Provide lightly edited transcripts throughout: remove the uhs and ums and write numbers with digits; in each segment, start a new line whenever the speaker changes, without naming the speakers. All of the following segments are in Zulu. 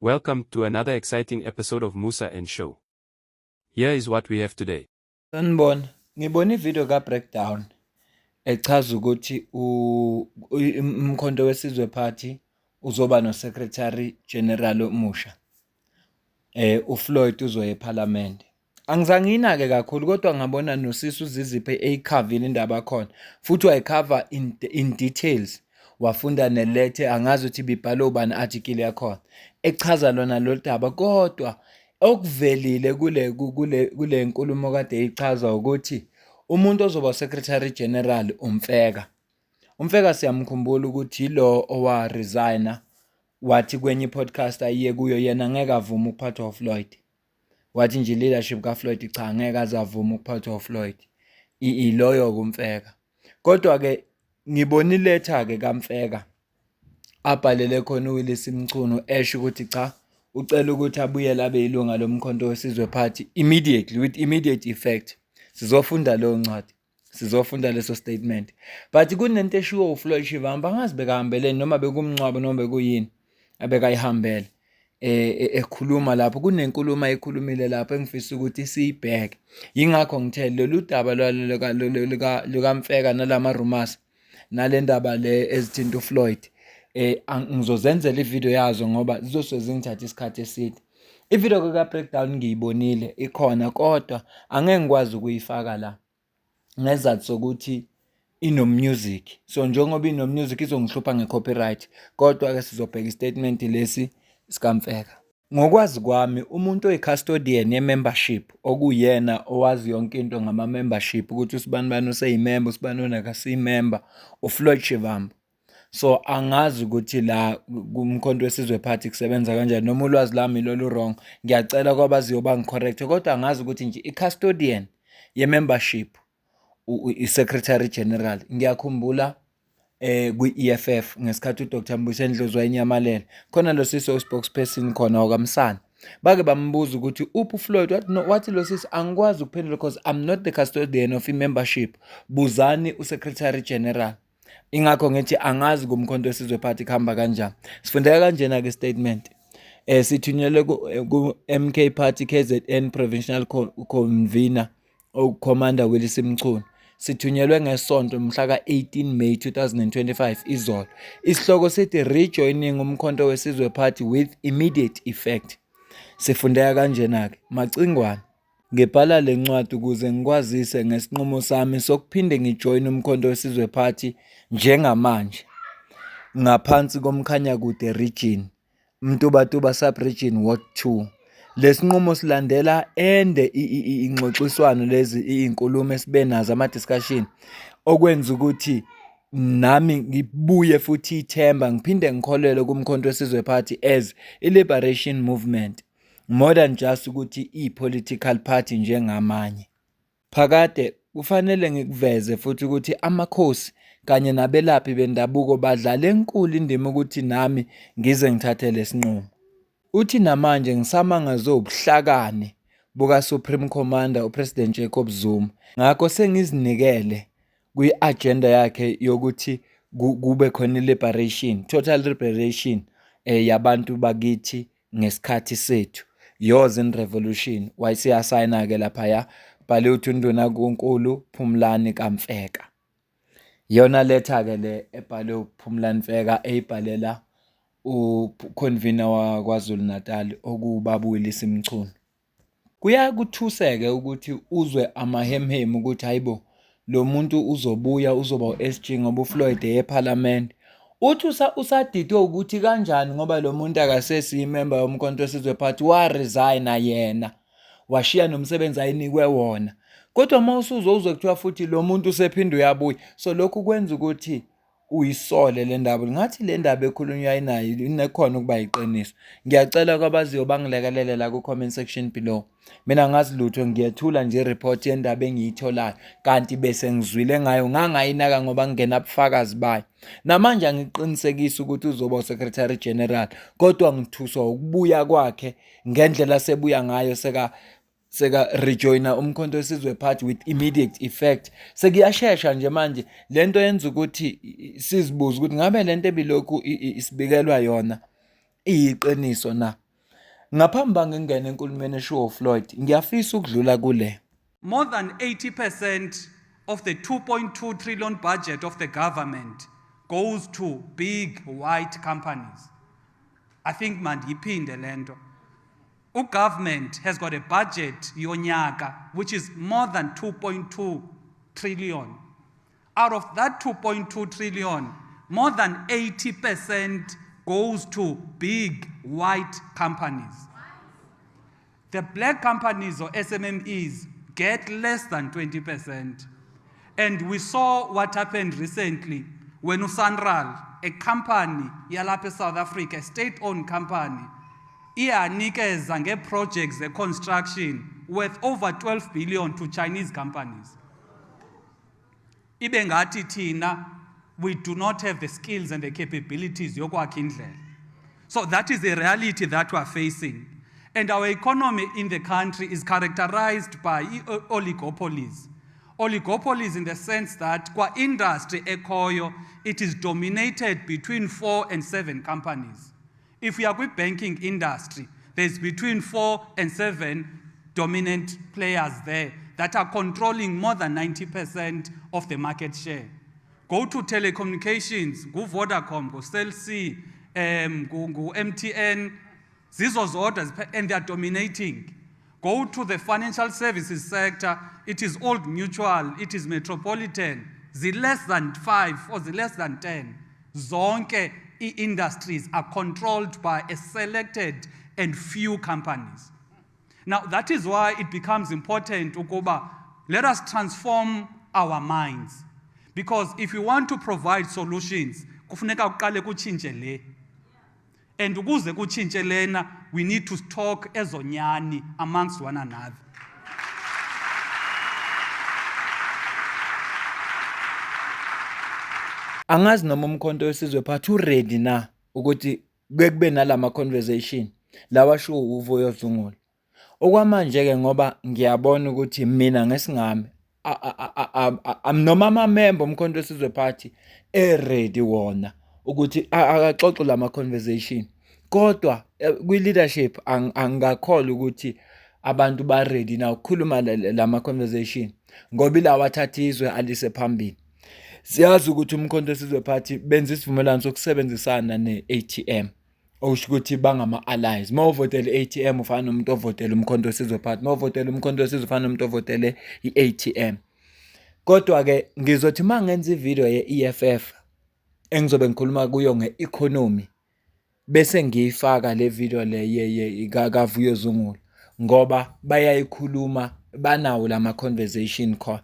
Welcome to another exciting episode of Musa and Show. Here is what we have today.
Sanibona, ngibona ivideo ka-Breakdown echaza ukuthi umkhonto wesizwe party uzoba no-Secretary General omusha. UFloyd uzoya eParliament. Angizange ngiyinake kakhulu kodwa ngabona noSisi uZizipho eyikhavile indaba yakhona. Futhi wayikhava in details. Wafunda nelethe angazi ukuthi ibibhalwe ubani article yakhona. Echaza lona lolu daba kodwa okuvelile kule nkulumo kade eyichaza ukuthi umuntu ozoba uSecretary General uMfeka. UMfeka siyamkhumbula ukuthi yilo owa-resigner wathi kwenye i-podcast ayiye kuyo yena ngeke avume ukuphathwa uFloyd. Wathi nje leadership kaFloyd cha ngeke azavuma ukuphathwa uFloyd. Iloyo-ke uMfeka. Kodwa-ke ngibona iletha-ke kaMfeka abhalele khona uWillis Mchunu esho ukuthi cha ucela ukuthi abuyele abe yilunga lomkhonto wesizwe party immediately with immediate effect. Sizofunda leyo ncwadi. Sizofunda leso statement. But kunento eshiwo uFloyd Shivamba angazi bekahambeleni noma bekumncwabo noma bekuyini abekayihambele. Ekhuluma lapho kunenkulumo ayikhulumile lapho engifisa ukuthi siyibheke. Yingakho ngithe lolu daba lukaMfeka nalama rumors nale ndaba le ezithinta uFloyd ngizozenzela ivideo yazo ngoba zizosuke zingithatha isikhathi eside. Ivideo ka-Breakdown ngiyibonile ikhona kodwa angeke ngikwazi ukuyifaka la ngezathu sokuthi ino-music. So njengoba ino-music izongihlupha nge-copyright kodwa-ke sizobheka istatement lesi sikaMfeka. Ngokwazi kwami umuntu oyi-custodian ye-membership okuyena owazi yonke into ngama-membership ukuthi usibani bani useyimember usibani onakasiyimember uFloyd Shivamba. So angazi ukuthi la kumkhonto wesizwe party kusebenza kanjani noma ulwazi lami lolu wrong. Ngiyacela kwabaziyo bangicorrect kodwa angazi ukuthi nje i-custodian ye-membership i-Secretary General. Ngiyakhumbula kwi-EFF ngesikhathi uDr Mbuyiseni Ndlovu wayenyamalele khona lo sisi o-spokesperson khona wakamsana bake bambuza ukuthi uphi uFloyd wathi lo sisi angikwazi ukuphendula because I'm not the custodian of i-membership, buzani uSecretary General. Ingakho ngithi angazi kumkhonto wesizwe party kuhamba kanjani. Sifundeka kanjena-ke statement. Sithunyelwe ku-MK Party KZN Provincial Convener uCommander Willis Mchunu. Sithunyelwe ngesonto mhla ka-18 May 2025 izolo. Isihloko sithi rejoining umkhonto wesizwe party with immediate effect. Sifundeka kanjena-ke macingwane. Ngibhala le ncwadi ukuze ngikwazise ngesinqumo sami sokuphinde ngijoyine umkhonto wesizwe party njengamanje ngaphansi komkhanyakude region Mtubatuba sub-region Ward 2. Lesinqumo silandela ingxoxiswano lezi izinkulumo esibe nazo ama-discussion okwenza ukuthi nami ngibuye futhi ithemba ngiphinde ngikholelwe kumkhonto wesizwe party as i-liberation movement more than just ukuthi i-political party njengamanye. Phakade kufanele ngikuveze futhi ukuthi amakhosi kanye nabelaphi bendabuko badlala enkulu indima ukuthi nami ngize ngithathe lesinqumo. Uthi namanje ngisamangaze ubuhlakani buka-Supreme Commander uPresident Jacob Zuma. Ngakho sengizinikele kwi-agenda yakhe yokuthi kube khona i-liberation, total liberation yabantu bakithi ngesikhathi sethu. Yours in revolution. Wayesiyasayina-ke laphaya bhale uthi uNduna kuNkulu Phumlani kaMfeka. Yona letha-ke le ebhale uPhumlani Mfeka eyibhalela uconvener waKwaZulu Natal okuwubaba uWillis Mchunu. Kuyakuthuseke ukuthi uzwe amahemhem ukuthi hayibo lo muntu uzobuya uzoba u-SG ngoba uFloyd eParliament. Uthi usadidwe ukuthi kanjani ngoba lo muntu akasesiyimember yomkhonto wesizwe party wa-resigna yena washiya nomsebenzi ayinikwe wona. Kodwa uma uzwe kuthiwa futhi lo muntu usephinde uyabuya. So lokhu kwenza ukuthi uyisole le ndaba. Ngathi le ndaba ekhulunywa inayo inekhona ukuba yiqiniso. Ngiyacela kwabaziyo bangilekelele la ku-comment section below. Mina ngazi lutho ngiyethula nje report yendaba engiyitholayo kanti bese ngizwile ngayo ngangayinaka ngoba ngingena bufakazi bayo. Namanje angiqinisekisa ukuthi uzoba uSecretary General kodwa ngithuswa ukubuya kwakhe ngendlela sebuya ngayo seka rejoina umkhonto wesizwe party with immediate effect. Sekuyashesha nje manje lento yenza ukuthi sizibuze ukuthi ngabe lento ebilokhu isibikelwa yona iyiqiniso na. Ngaphambi ngingena enkulumeni eshiwo Floyd, ngiyafisa ukudlula kule.
More than 80% of the 2.2 trillion budget of the government goes to big white companies. I think mandiyiphinde lento. Government has got a budget yonyaka which is more than 2.2 trillion. Out of that 2.2 trillion, more than 80% goes to big white companies. The black companies or SMMEs get less than 20%. And we saw what happened recently when Sanral, a company yalapha South Africa, a state-owned company, iyanikeza nge-projects construction worth over 12 billion to Chinese companies. Ibe ngathi thina, we do not have the skills and the capabilities yokwakha indlela. So that is the reality that we are facing. And our economy in the country is characterized by oligopolies. Oligopolies in the sense that kwa industry ekhoyo, it is dominated between 4 and 7 companies. If we are with banking industry, there's between 4 and 7 dominant players there that are controlling more than 90% of the market share. Go to telecommunications, go Vodacom, go Cell C, go MTN, zizo zodwa, and they are dominating. Go to the financial services sector, it is Old Mutual, it is Metropolitan, the less than 5 or the less than 10. Zonke industries are controlled by a selected and few companies. Now that is why it becomes important, ukuba, let us transform our minds. Because if we want to provide solutions, kufuneka kuqale kutshintshe le. And ukuze kutshintshe lena, we need to talk ezonyani amongst one another.
Angazi noma umkhonto wesizwe phathi ready na ukuthi kube nalama conversation lawa sho uVuyo Zungula. Okwamanje ke ngoba ngiyabona ukuthi mina ngesingami noma amamember omkhonto wesizwe phathi ready wona ukuthi akaxoxe lama conversation. Kodwa kwi leadership angakholwa ukuthi abantu ba ready na ukukhuluma lama conversation ngoba ilawa athatha izwe alise phambili. Siyazi ukuthi umkhonto wesizwe phathi benza isivumelwano sokusebenzisana ne-ATM. Okusho ukuthi bangama allies. Mawuvotela i-ATM ufana nomuntu ovotela umkhonto wesizwe phathi. Mawuvotela umkhonto wesizwe ufana nomuntu ovotele i-ATM. Kodwa ke ngizothi mangenza ivideo ye-EFF engizobe ngikhuluma kuyo nge-economy bese ngiyifaka le video le kaVuyo Zungula ngoba bayayikhuluma banawo lama conversation khona.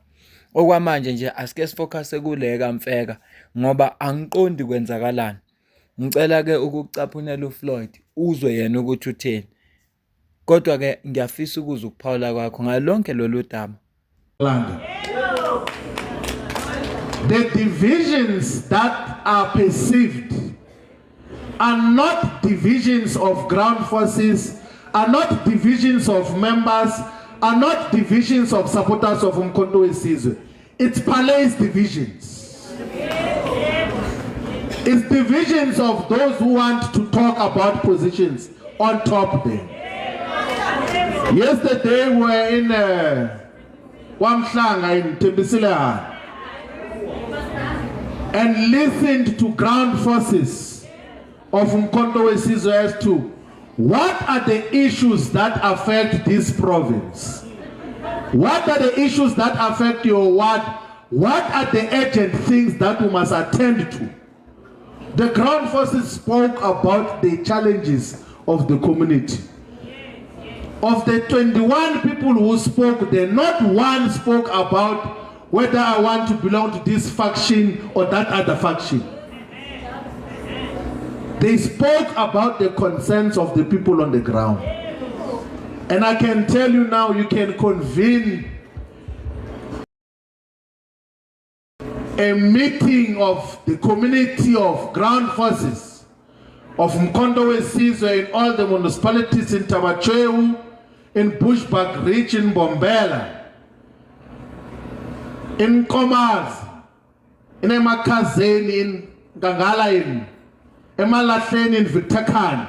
Okwamanje nje asike sifocus kule kaMfeka ngoba angiqondi kwenzakalani. Ngicela ke ukucaphunela uFloyd uzwe yena ukuthi utheni. Kodwa ke ngiyafisa ukuzwa ukuphawula kwakho ngalonke lolu daba.
The divisions that are perceived are not divisions of ground forces, are not divisions of members, are not divisions of supporters of Umkhonto weSizwe. It's Palace divisions. It's divisions of those who want to talk about positions on top there. Yesterday we were in Wamhlanga in Tembisile and listened to ground forces of Umkhonto weSizwe as to what are the issues that affect this province? What are the issues that affect your ward? What are the urgent things that we must attend to? The ground forces spoke about the challenges of the community. Of the 21 people who spoke there, not one spoke about whether I want to belong to this faction or that other faction. They spoke about the concerns of the people on the ground. And I can tell you now, you can convene a meeting of the community of ground forces of Umkhonto weSizwe in all the municipalities in Tamacheu, in Bushbuckridge, in Bombela, in Komaz, in Emakazeni, in Gangala, in Emalahleni, in Vitakhan,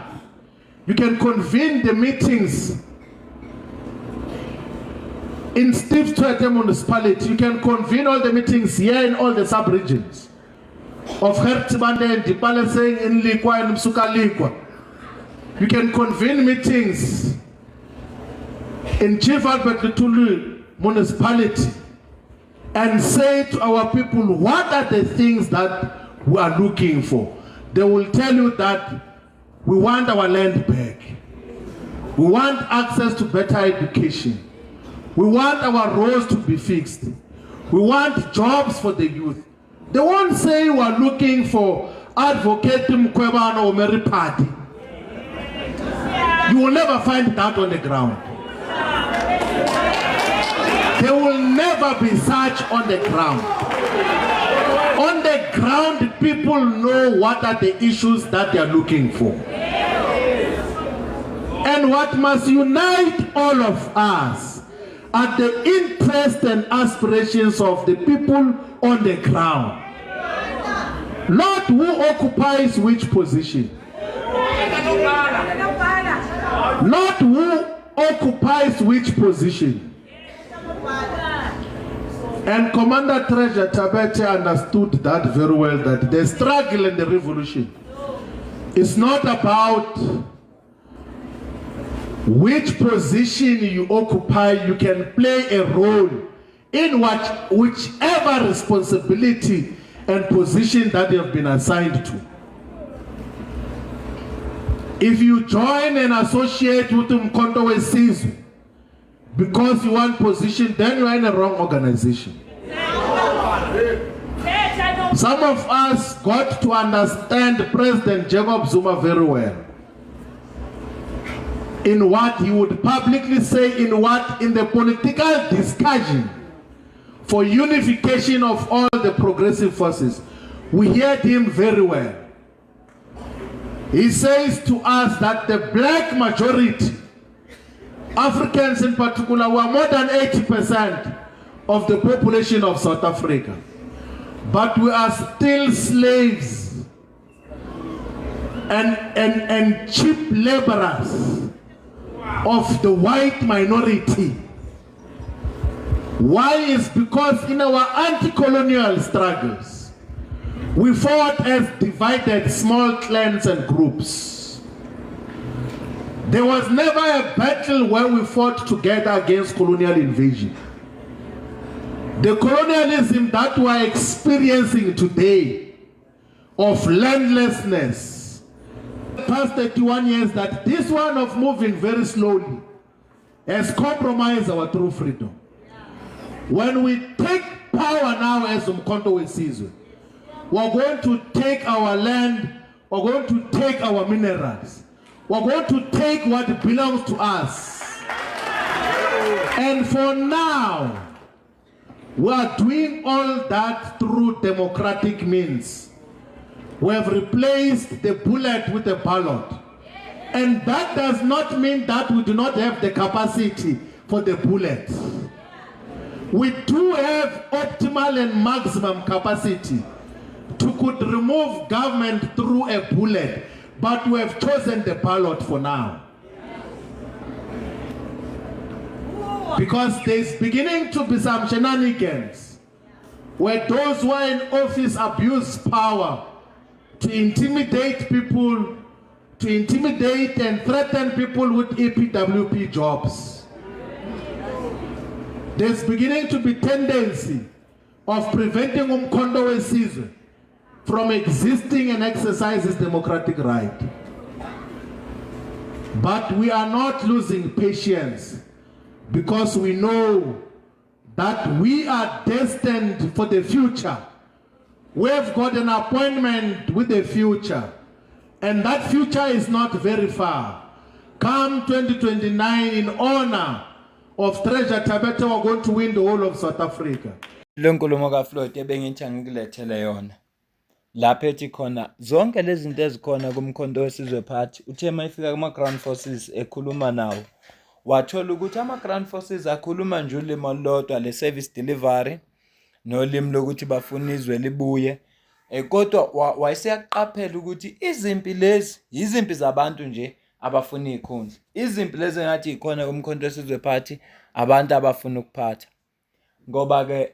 You can convene the meetings in Steve Tshwete municipality. You can convene all the meetings here in all the sub-regions of Hertibande and Dipaleseng in Likwa and Msuka Likwa. You can convene meetings in Chief Albert Lutulu municipality and say to our people, what are the things that we are looking for? They will tell you that we want our land back. We want access to better education. We want our roads to be fixed. We want jobs for the youth. They won't say we are looking for Advocate Mkwebane or Mary Party. You will never find that on the ground. There will never be such on the ground. On the ground, people know what are the issues that they are looking for. And what must unite all of us are the interests and aspirations of the people on the ground. Not who occupies which position. Not who occupies which position. And Commander Treasure Tabete understood that very well, that the struggle and the revolution is not about which position you occupy. You can play a role in whichever responsibility and position that you have been assigned to. If you join and associate with Umkhonto weSizwe because you want position, then you are in a wrong organization. Some of us got to understand President Jacob Zuma very well in what he would publicly say, in the political discussion for unification of all the progressive forces. We heard him very well. He says to us that the black majority, Africans in particular, were more than 80% of the population of South Africa. But we are still slaves and cheap laborers of the white minority. Why? Is because in our anti-colonial struggles, we fought as divided small clans and groups. There was never a battle where we fought together against colonial invasion. The colonialism that we are experiencing today of landlessness, the past 31 years, that this one of moving very slowly has compromised our true freedom. When we take power now as Umkhonto weSizwe, we're going to take our land, we're going to take our minerals, we're going to take what belongs to us. And for now, we are doing all that through democratic means. We have replaced the bullet with a ballot. And that does not mean that we do not have the capacity for the bullet. We do have optimal and maximum capacity to could remove government through a bullet, but we have chosen the ballot for now. Because there's beginning to be some shenanigans where those who are in office abuse power to intimidate people, to intimidate and threaten people with EPWP jobs. There's beginning to be tendency of preventing Umkhonto weSizwe from existing and exercise his democratic right. But we are not losing patience, because we know that we are destined for the future. We've got an appointment with the future, and that future is not very far. Come 2029, in honor of Treasure Tabete, we're going to win the whole of South Africa.
Le nkulumo kaFloyd ebengithi ngikulethele yona. Lapha ethi khona zonke lezi zinto ezikhona kumkhonto weSizwe Party, uthe mayifika kuma-Ground Forces ekhuluma nawo, wathola ukuthi ama-Ground Forces akhuluma nje ulimi olulodwa, le-service delivery, nolimi lokuthi bafuna izwe libuye. Kodwa wayeseyaqaphela ukuthi izimpi lezi yizimpi zabantu nje, abafuna iy'khundla. Izimpi lezi engathi yikhona kumkhonto wesizwe party, abantu abafuna ukuphatha. Ngoba-ke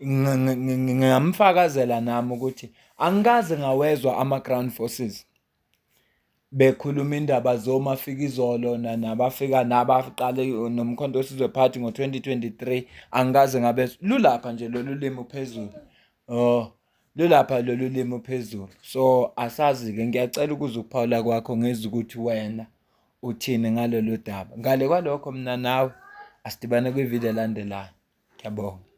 ngingamfakazela nami ukuthi angikaze ngawezwa ama-ground forces bekhuluma indaba zomafikizolo nabafika nabaqale nomkhonto wesizwe party ngo-2023. Angikaze ngabe lulapha nje lolu limi phezulu. Lulapha lolu limi phezulu. So asazi-ke, ngiyacela ukuze ukuphawula kwakho ngezwe ukuthi wena uthini ngalolu daba. Ngale kwalokho mina nawe asidibane kwividiyo elandelayo. Ngiyabonga.